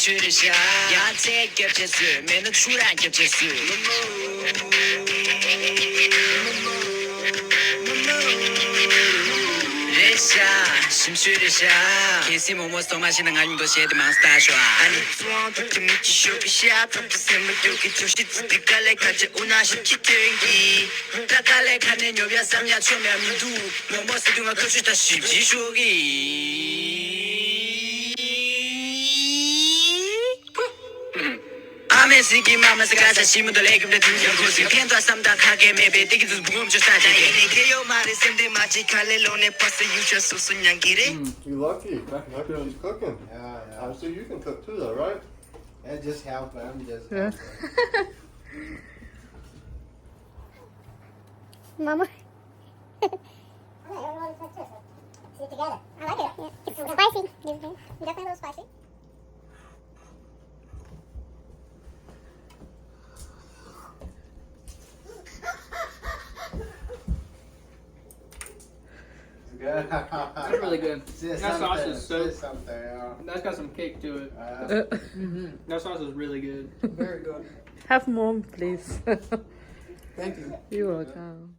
심술이샤 야채 겹쳤어 매는 출한 겹쳤어 레샤 심술이샤 Tashimomo 또 마시는 알림도 쉐드만 스타쇼아 아니 수원 덕지 미치 쇼피샤 덕지 샘물 뚝이 조시 뚜비깔레 가지 우나시 키트윙기 라깔레 가는 요비야 쌈야 초면 민두 모모스 둥아 거주다 쉽지 쇼기 아메시기 마마스 가사 시문도 레금레 두년 고스 캔도 쌈닥하게 매배 띠기도 무금주 사자게 내게요 말이 쌤들 마치 칼레론에 버스 유셔 소순 양기래 You lucky. She's cooking. Yeah. I see you can cook too, though, right? Yeah, just help. I'm just Yeah. helping. Momo. See it together. I like it. Yeah. It's spicy. Definitely a little spicy. Good. That's really good. Say That sauce something, is so. say something, yeah. That's got some kick to it. That sauce is really good. Very good. Have more, please. Thank you. You're welcome.